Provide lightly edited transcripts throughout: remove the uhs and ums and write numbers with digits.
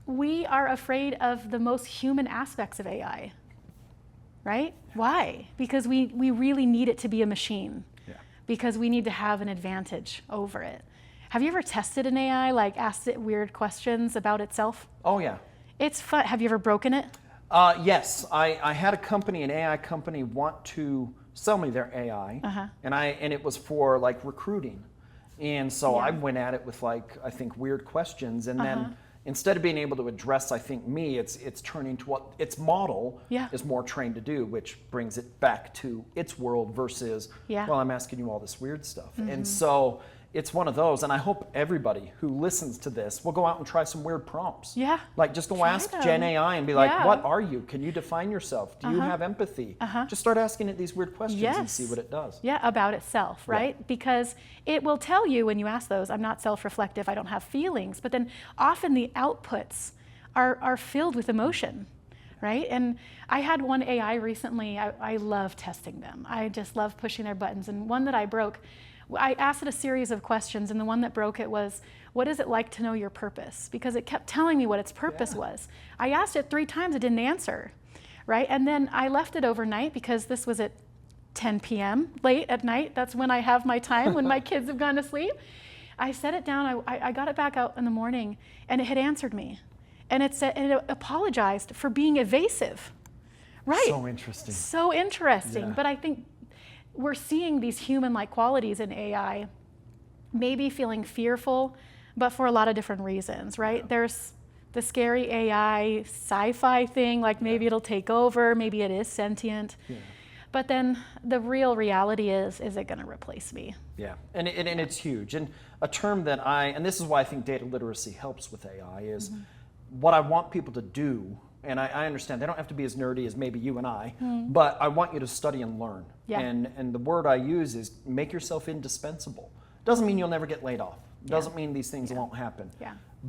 we are afraid of the most human aspects of AI, right? Why? Because we really need it to be a machine. Yeah. Because we need to have an advantage over it. Have you ever tested an AI, like asked it weird questions about itself? Oh yeah. It's fun. Have you ever broken it? Yes, I had a company, an AI company, want to sell me their AI, and it was for like recruiting, and so I went at it with like I think weird questions, and then instead of being able to address I think me, it's turning to what its model is more trained to do, which brings it back to its world versus well I'm asking you all this weird stuff, and so. It's one of those, and I hope everybody who listens to this will go out and try some weird prompts. Yeah. Like just go ask Gen AI and be like, what are you? Can you define yourself? Do you have empathy? Just start asking it these weird questions and see what it does. Yeah, about itself, right? Yeah. Because it will tell you when you ask those, I'm not self-reflective, I don't have feelings, but then often the outputs are filled with emotion. Right? And I had one AI recently, I love testing them. I just love pushing their buttons. And one that I broke, I asked it a series of questions, and the one that broke it was, what is it like to know your purpose? Because it kept telling me what its purpose was. I asked it 3 times, it didn't answer, right? And then I left it overnight because this was at 10 p.m., late at night. That's when I have my time, when my kids have gone to sleep. I set it down, I got it back out in the morning, and it had answered me. And it said, and it apologized for being evasive. Right. So interesting. So interesting. But I think we're seeing these human-like qualities in AI, maybe feeling fearful, but for a lot of different reasons, right? There's the scary AI sci-fi thing, like maybe it'll take over, maybe it is sentient. But then the real reality is it going to replace me? Yeah, and it's huge. And a term that and this is why I think data literacy helps with AI, is what I want people to do, and I understand they don't have to be as nerdy as maybe you and I, but I want you to study and learn. And the word I use is make yourself indispensable. Doesn't mean you'll never get laid off. Doesn't mean these things won't happen.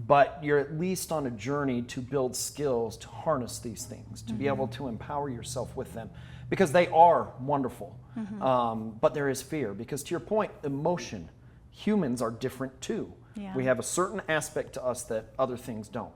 But you're at least on a journey to build skills to harness these things, to be able to empower yourself with them, because they are wonderful. But there is fear, because to your point, emotion, humans are different too. We have a certain aspect to us that other things don't.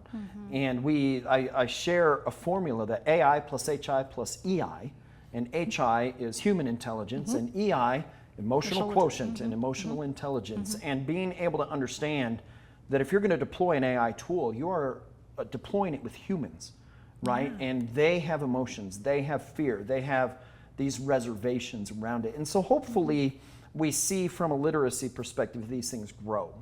And I share a formula that AI plus HI plus EI, and HI is human intelligence, and EI, emotional quotient and emotional intelligence. And being able to understand that if you're going to deploy an AI tool, you are deploying it with humans, right? And they have emotions, they have fear, they have these reservations around it. And so hopefully we see from a literacy perspective these things grow.